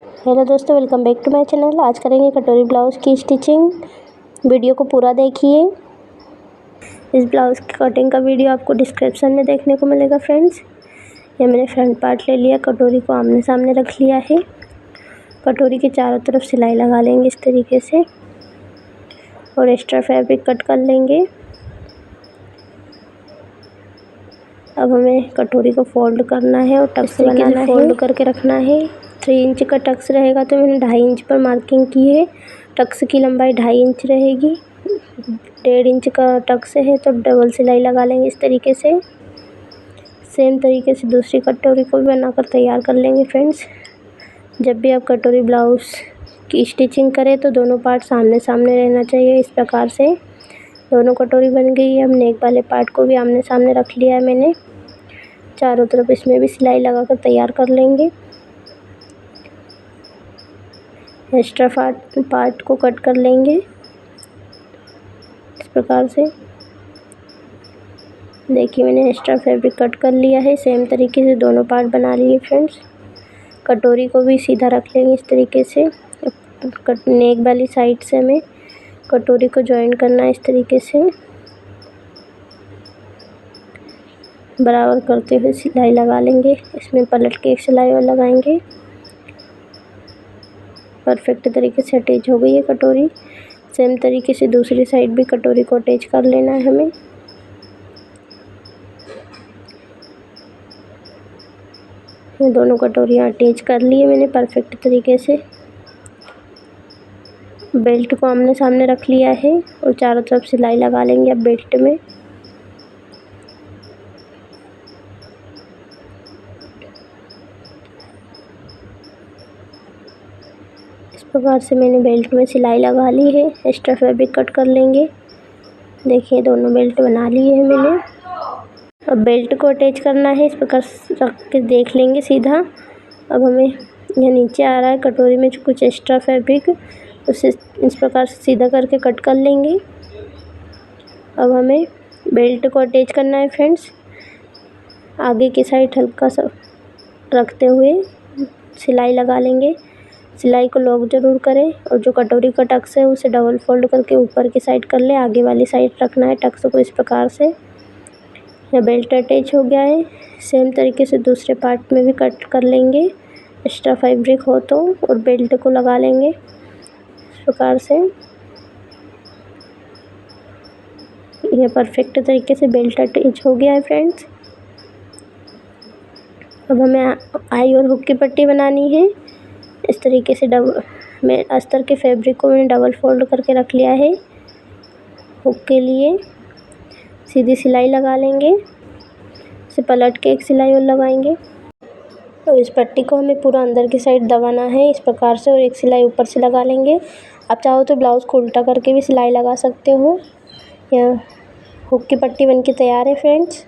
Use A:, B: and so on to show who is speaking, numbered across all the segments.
A: Hello दोस्तों, welcome back to my channel. आज करेंगे कटोरी ब्लाउज़ की स्टिचिंग। वीडियो को पूरा देखिए। इस ब्लाउज़ की कटिंग का वीडियो आपको डिस्क्रिप्शन में देखने को मिलेगा फ्रेंड्स। ये मैंने फ्रंट पार्ट ले लिया, कटोरी को आमने सामने रख लिया है। कटोरी के चारों तरफ सिलाई लगा लेंगे इस तरीके से और एक्स्ट्रा फैब्रिक कट कर लेंगे। अब हमें कटोरी को फोल्ड करना है और टक्स बनाना है, फोल्ड करके रखना है। 3 इंच का टक्स रहेगा तो मैंने 2.5 इंच पर मार्किंग की है। टक्स की लंबाई 2.5 इंच रहेगी। 1.5 इंच का टक्स है तो डबल सिलाई लगा लेंगे इस तरीके से। सेम तरीके से दूसरी कटोरी को भी बनाकर तैयार कर लेंगे फ्रेंड्स। जब भी आप कटोरी ब्लाउज़ की स्टिचिंग करें तो दोनों पार्ट सामने सामने रहना चाहिए। इस प्रकार से दोनों कटोरी बन गई है। अब नेक वाले पार्ट को भी आमने सामने रख लिया है मैंने। चारों तरफ इसमें भी सिलाई लगाकर तैयार कर लेंगे। एक्स्ट्रा पार्ट को कट कर लेंगे इस प्रकार से। देखिए मैंने एक्स्ट्रा फैब्रिक कट कर लिया है। सेम तरीके से दोनों पार्ट बना लिए फ्रेंड्स। कटोरी को भी सीधा रख लेंगे इस तरीके से। नेक वाली साइड से हमें कटोरी को जॉइन करना है इस तरीके से। बराबर करते हुए सिलाई लगा लेंगे। इसमें पलट के एक सिलाई और लगाएंगे। परफेक्ट तरीके से अटैच हो गई है कटोरी। सेम तरीके से दूसरी साइड भी कटोरी को अटैच कर लेना है हमें। ये दोनों कटोरियाँ अटैच कर लिए मैंने परफेक्ट तरीके से। बेल्ट को आमने सामने रख लिया है और चारों तरफ सिलाई लगा लेंगे अब बेल्ट में। इस प्रकार से मैंने बेल्ट में सिलाई लगा ली है। एक्स्ट्रा फैब्रिक कट कर लेंगे। देखिए दोनों बेल्ट बना लिए हैं मैंने। अब बेल्ट को अटैच करना है। इस प्रकार रख के देख लेंगे सीधा। अब हमें यह नीचे आ रहा है कटोरी में कुछ एक्स्ट्रा फैब्रिक, उसे इस प्रकार से सीधा करके कट कर लेंगे। अब हमें बेल्ट को अटैच करना है फ्रेंड्स। आगे की साइड हल्का सा रखते हुए सिलाई लगा लेंगे। सिलाई को लॉक ज़रूर करें और जो कटोरी का टक्स है उसे डबल फोल्ड करके ऊपर की साइड कर ले। आगे वाली साइड रखना है टक्स को इस प्रकार से। यह बेल्ट अटैच हो गया है। सेम तरीके से दूसरे पार्ट में भी कट कर लेंगे एक्स्ट्रा फैब्रिक हो तो, और बेल्ट को लगा लेंगे इस प्रकार से। यह परफेक्ट तरीके से बेल्ट अटैच हो गया है फ्रेंड्स। अब हमें आई और हुक की पट्टी बनानी है। इस तरीके से मैं अस्तर के फैब्रिक को मैंने डबल फोल्ड करके रख लिया है। हुक के लिए सीधी सिलाई लगा लेंगे। इसे पलट के एक सिलाई और लगाएंगे। तो इस पट्टी को हमें पूरा अंदर की साइड दबाना है इस प्रकार से और एक सिलाई ऊपर से लगा लेंगे। आप चाहो तो ब्लाउज़ को उल्टा करके भी सिलाई लगा सकते हो। यह हुक की पट्टी बनके तैयार है फ्रेंड्स।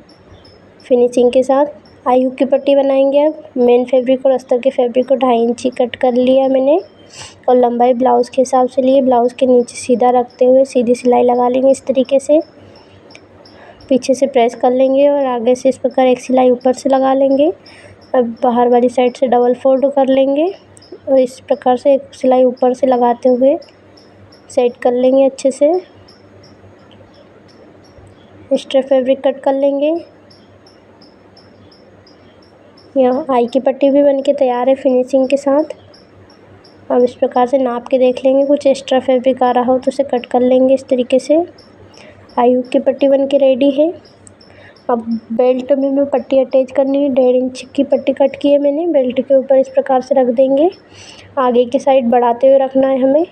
A: फिनिशिंग के साथ आई हुक की पट्टी बनाएंगे। अब मेन फैब्रिक और अस्तर के फैब्रिक को 2.5 इंच कट कर लिया मैंने और लंबाई ब्लाउज़ के हिसाब से लिए। ब्लाउज़ के नीचे सीधा रखते हुए सीधी सिलाई लगा लेंगे इस तरीके से। पीछे से प्रेस कर लेंगे और आगे से इस प्रकार एक सिलाई ऊपर से लगा लेंगे। अब बाहर वाली साइड से डबल फोल्ड कर लेंगे और इस प्रकार से एक सिलाई ऊपर से लगाते हुए सेट कर लेंगे अच्छे से। एक्स्ट्रा फैब्रिक कट कर लेंगे। यहाँ आई की पट्टी भी बनके तैयार है फिनिशिंग के साथ। अब इस प्रकार से नाप के देख लेंगे, कुछ एक्स्ट्रा फैब्रिक आ रहा हो तो उसे कट कर लेंगे इस तरीके से। आई हुक की पट्टी बनके रेडी है। अब बेल्ट में मैं पट्टी अटैच करनी है। 1.5 इंच की पट्टी कट की है मैंने। बेल्ट के ऊपर इस प्रकार से रख देंगे। आगे की साइड बढ़ाते हुए रखना है हमें।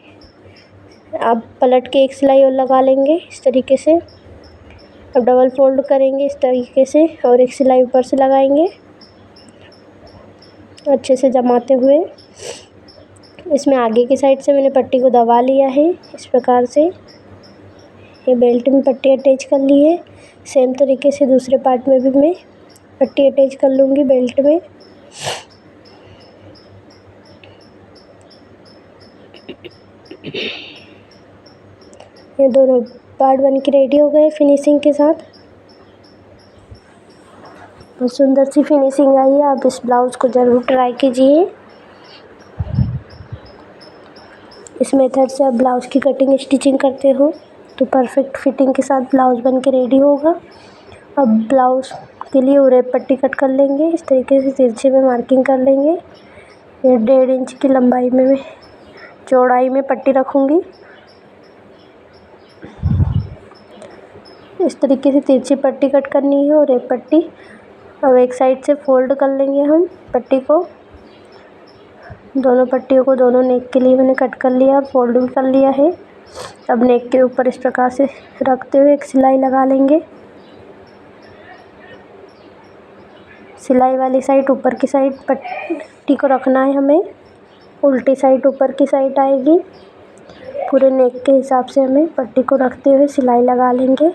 A: अब पलट के एक सिलाई और लगा लेंगे इस तरीके से। अब डबल फोल्ड करेंगे इस तरीके से और एक सिलाई ऊपर से लगाएंगे अच्छे से जमाते हुए। इसमें आगे की साइड से मैंने पट्टी को दबा लिया है इस प्रकार से। ये बेल्ट में पट्टी अटैच कर ली है। सेम तरीके से दूसरे पार्ट में भी मैं पट्टी अटैच कर लूँगी बेल्ट में। ये दोनों पार्ट बन के रेडी हो गए फिनिशिंग के साथ। बहुत सुंदर सी फिनिशिंग आई है। आप इस ब्लाउज़ को ज़रूर ट्राई कीजिए। इस मेथड से आप ब्लाउज़ की कटिंग स्टिचिंग करते हो तो परफेक्ट फिटिंग के साथ ब्लाउज़ बन के रेडी होगा। अब ब्लाउज़ के लिए उरेप पट्टी कट कर लेंगे। इस तरीके से तिरछे में मार्किंग कर लेंगे। ये 1.5 इंच की लंबाई में मैं चौड़ाई में पट्टी रखूँगी। इस तरीके से तिरछी पट्टी कट करनी है और एक पट्टी। अब एक साइड से फोल्ड कर लेंगे हम पट्टी को। दोनों पट्टियों को दोनों नेक के लिए मैंने कट कर लिया और फोल्ड भी कर लिया है। अब नेक के ऊपर इस प्रकार से रखते हुए एक सिलाई लगा लेंगे। सिलाई वाली साइड ऊपर की साइड पट्टी को रखना है हमें। उल्टी साइड ऊपर की साइड आएगी। पूरे नेक के हिसाब से हमें पट्टी को रखते हुए सिलाई लगा लेंगे।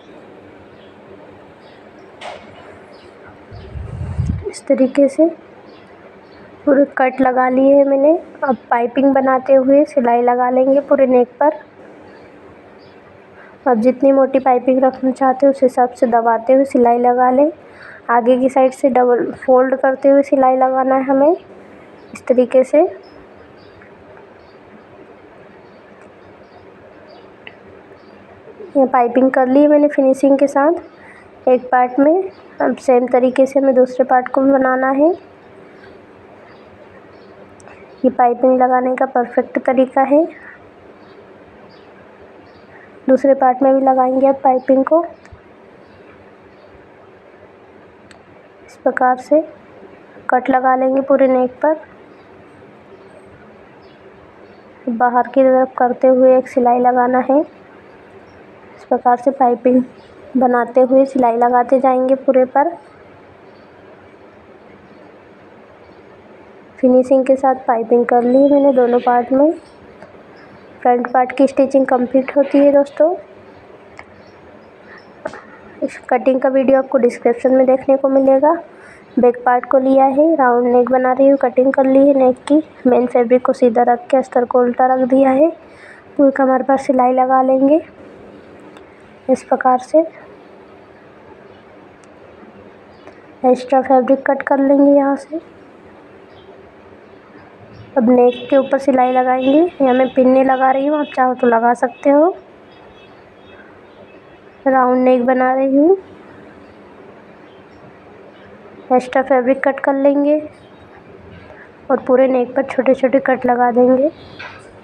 A: इस तरीके से पूरे कट लगा लिए है मैंने। अब पाइपिंग बनाते हुए सिलाई लगा लेंगे पूरे नेक पर। अब जितनी मोटी पाइपिंग रखना चाहते हो उस हिसाब से दबाते हुए सिलाई लगा लें। आगे की साइड से डबल फोल्ड करते हुए सिलाई लगाना है हमें इस तरीके से। ये पाइपिंग कर ली मैंने फिनिशिंग के साथ एक पार्ट में। अब सेम तरीके से हमें दूसरे पार्ट को भी बनाना है। ये पाइपिंग लगाने का परफेक्ट तरीका है। दूसरे पार्ट में भी लगाएंगे अब पाइपिंग को। इस प्रकार से कट लगा लेंगे पूरे नेक पर। बाहर की तरफ करते हुए एक सिलाई लगाना है। इस प्रकार से पाइपिंग बनाते हुए सिलाई लगाते जाएंगे पूरे पर। फिनिशिंग के साथ पाइपिंग कर ली मैंने दोनों पार्ट में। फ्रंट पार्ट की स्टिचिंग कंप्लीट होती है दोस्तों। इस कटिंग का वीडियो आपको डिस्क्रिप्शन में देखने को मिलेगा। बैक पार्ट को लिया है, राउंड नेक बना रही हूँ, कटिंग कर ली है नेक की। मेन फैब्रिक को सीधा रख के अस्तर को उल्टा रख दिया है। पूरी कमर पर सिलाई लगा लेंगे इस प्रकार से। एक्स्ट्रा फैब्रिक कट कर लेंगे यहाँ से। अब नेक के ऊपर सिलाई लगाएंगे। यहाँ मैं पिन नहीं लगा रही हूँ, आप चाहो तो लगा सकते हो। राउंड नेक बना रही हूँ। एक्स्ट्रा फैब्रिक कट कर लेंगे और पूरे नेक पर छोटे छोटे कट लगा देंगे।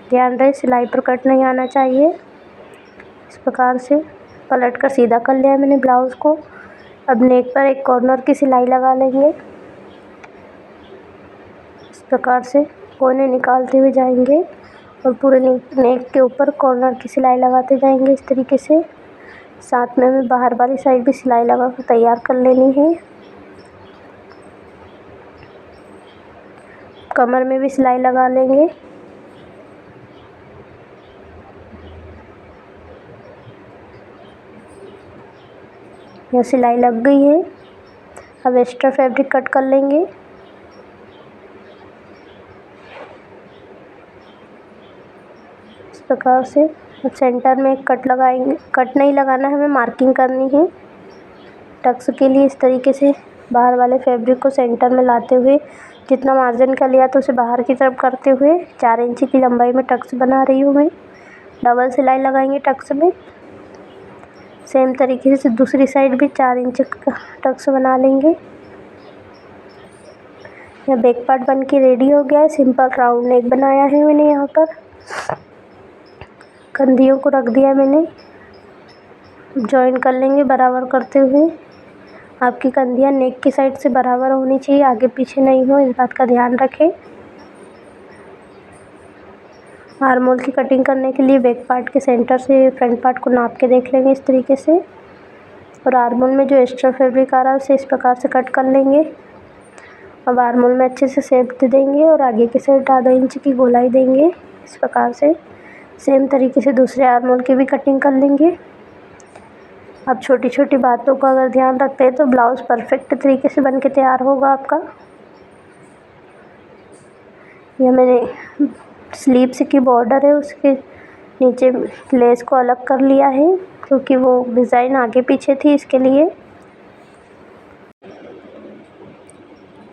A: ध्यान रहे सिलाई पर कट नहीं आना चाहिए। इस प्रकार से पलट कर सीधा कर लिया मैंने ब्लाउज़ को। अब नेक पर एक कॉर्नर की सिलाई लगा लेंगे। इस प्रकार से कोने निकालते हुए जाएंगे और पूरे नेक के ऊपर कॉर्नर की सिलाई लगाते जाएंगे इस तरीके से। साथ में हमें बाहर वाली साइड भी सिलाई लगा कर तैयार कर लेनी है। कमर में भी सिलाई लगा लेंगे। यह सिलाई लग गई है। अब एक्स्ट्रा फैब्रिक कट कर लेंगे। इस प्रकार से सेंटर में एक कट लगाएंगे। कट नहीं लगाना है, हमें मार्किंग करनी है टक्स के लिए। इस तरीके से बाहर वाले फैब्रिक को सेंटर में लाते हुए जितना मार्जिन का लिया तो उसे बाहर की तरफ करते हुए 4 इंच की लंबाई में टक्स बना रही हूँ मैं। डबल सिलाई लगाएंगे टक्स में। सेम तरीके से दूसरी साइड भी 4 इंच का टक्स बना लेंगे। यह बैक पार्ट बन के रेडी हो गया है। सिंपल राउंड नेक बनाया है मैंने। यहाँ पर कंधियों को रख दिया मैंने। जॉइन कर लेंगे बराबर करते हुए। आपकी कंधियाँ नेक की साइड से बराबर होनी चाहिए, आगे पीछे नहीं हो, इस बात का ध्यान रखें। आर्म होल की कटिंग करने के लिए बैक पार्ट के सेंटर से फ्रंट पार्ट को नाप के देख लेंगे इस तरीके से। और आर्म होल में जो एक्स्ट्रा फैब्रिक आ रहा है उसे इस प्रकार से कट कर लेंगे। अब आर्म होल में अच्छे से शेप दे देंगे और आगे की साइड आधा इंच की गोलाई देंगे इस प्रकार से। सेम तरीके से दूसरे आर्म होल की भी कटिंग कर लेंगे। अब छोटी छोटी बातों का अगर ध्यान रखते हैं तो ब्लाउज़ परफेक्ट तरीके से बन के तैयार होगा आपका। यह मैंने स्लीव्स की बॉर्डर है उसके नीचे लेस को अलग कर लिया है क्योंकि वो डिज़ाइन आगे पीछे थी, इसके लिए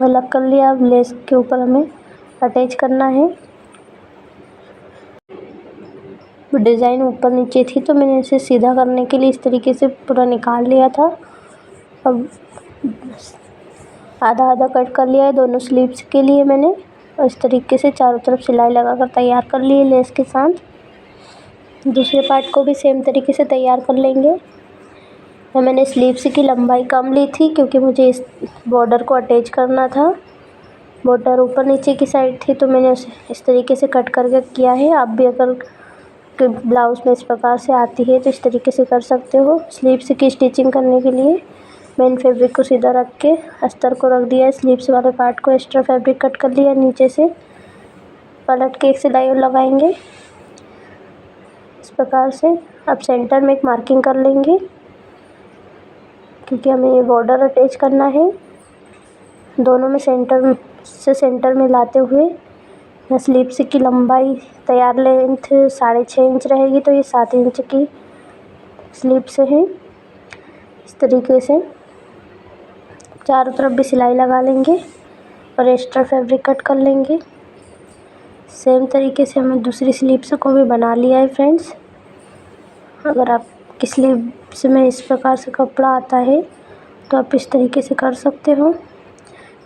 A: अलग कर लिया। अब लेस के ऊपर हमें अटैच करना है। डिज़ाइन ऊपर नीचे थी, तो मैंने इसे सीधा करने के लिए इस तरीके से पूरा निकाल लिया था। अब आधा आधा कट कर लिया है दोनों स्लीव्स के लिए मैंने, और इस तरीके से चारों तरफ सिलाई लगाकर तैयार कर ली है लेस के साथ। दूसरे पार्ट को भी सेम तरीके से तैयार कर लेंगे। और मैंने स्लीव्स की लंबाई कम ली थी क्योंकि मुझे इस बॉर्डर को अटैच करना था। बॉर्डर ऊपर नीचे की साइड थी, तो मैंने उसे इस तरीके से कट करके किया है। आप भी अगर ब्लाउज़ में इस प्रकार से आती है तो इस तरीके से कर सकते हो। स्लीव्स की स्टिचिंग करने के लिए मेन फैब्रिक को सीधा रख के अस्तर को रख दिया है, स्लीव्स वाले पार्ट को एक्स्ट्रा फैब्रिक कट कर लिया, नीचे से पलट के एक सिलाई और लगाएंगे इस प्रकार से। अब सेंटर में एक मार्किंग कर लेंगे क्योंकि हमें ये बॉर्डर अटैच करना है। दोनों में सेंटर से सेंटर में लाते हुए स्लीव्स की लंबाई तैयार लेंथ 6.5 इंच रहेगी, तो ये 7 इंच की स्लीव्स है। इस तरीके से चारों तरफ भी सिलाई लगा लेंगे और एक्स्ट्रा फैब्रिक कट कर लेंगे। सेम तरीके से हमें दूसरी स्लीव्स को भी बना लिया है फ्रेंड्स। अगर आपकी स्लीव्स में इस प्रकार से कपड़ा आता है तो आप इस तरीके से कर सकते हो।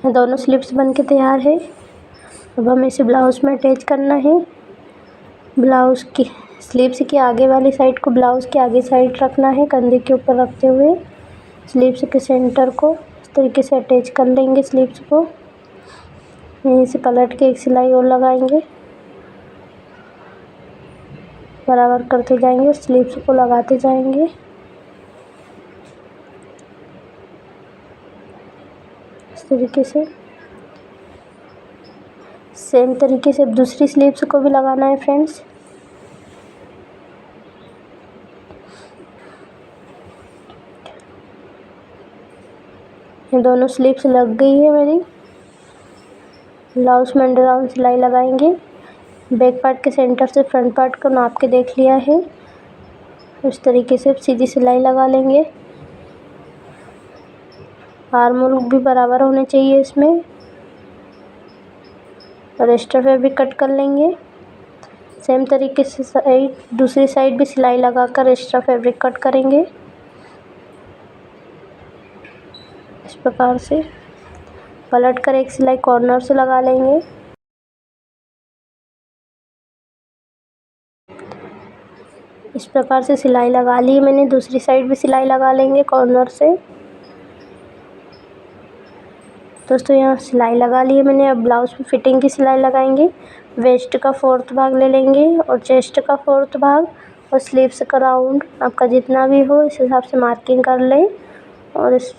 A: दोनों स्लीव्स बन के तैयार है। अब हमें इसे ब्लाउज़ में अटैच करना है। ब्लाउज़ की स्लीव्स की आगे वाली साइड को ब्लाउज़ के आगे साइड रखना है, कंधे के ऊपर रखते हुए स्लीव्स के सेंटर को इस तरीके से अटैच कर लेंगे स्लीव्स को। यहीं से पलट के एक सिलाई और लगाएंगे, बराबर करते जाएंगे, स्लीव्स को लगाते जाएंगे। इस तरीके से सेम तरीके से अब दूसरी स्लीव्स को भी लगाना है फ्रेंड्स। ये दोनों स्लीव्स लग गई है मेरी। ब्लाउज में अंडर राउंड सिलाई लगाएंगे। बैक पार्ट के सेंटर से फ्रंट पार्ट को नाप के देख लिया है। इस तरीके से सीधी सिलाई लगा लेंगे। आर्म होल भी बराबर होने चाहिए इसमें, और एक्स्ट्रा फैब्रिक कट कर लेंगे। सेम तरीके से दूसरी साइड भी सिलाई लगाकर एक्स्ट्रा फैब्रिक कट करेंगे इस प्रकार से। पलट कर एक सिलाई कॉर्नर से लगा लेंगे। इस प्रकार से सिलाई लगा ली मैंने। दूसरी साइड भी सिलाई लगा लेंगे कॉर्नर से। दोस्तों यहाँ सिलाई लगा ली है मैंने। अब ब्लाउज में फिटिंग की सिलाई लगाएंगे। वेस्ट का 4th भाग ले लेंगे और चेस्ट का 4th भाग और स्लीव्स का राउंड आपका जितना भी हो इस हिसाब से मार्किंग कर लें, और इस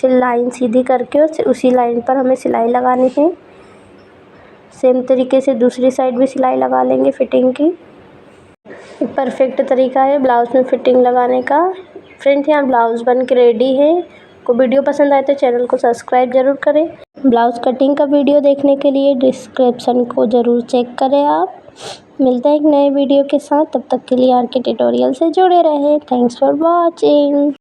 A: लाइन सीधी करके उसी लाइन पर हमें सिलाई लगानी है। सेम तरीके से दूसरी साइड भी सिलाई लगा लेंगे फिटिंग की। परफेक्ट तरीका है ब्लाउज में फिटिंग लगाने का। फ्रेंड्स यहाँ ब्लाउज बन के रेडी है। को वीडियो पसंद आए तो चैनल को सब्सक्राइब जरूर करें। ब्लाउज कटिंग का वीडियो देखने के लिए डिस्क्रिप्शन को ज़रूर चेक करें। आप मिलते हैं एक नए वीडियो के साथ, तब तक के लिए आर के ट्यूटोरियल से जुड़े रहें। Thanks for watching.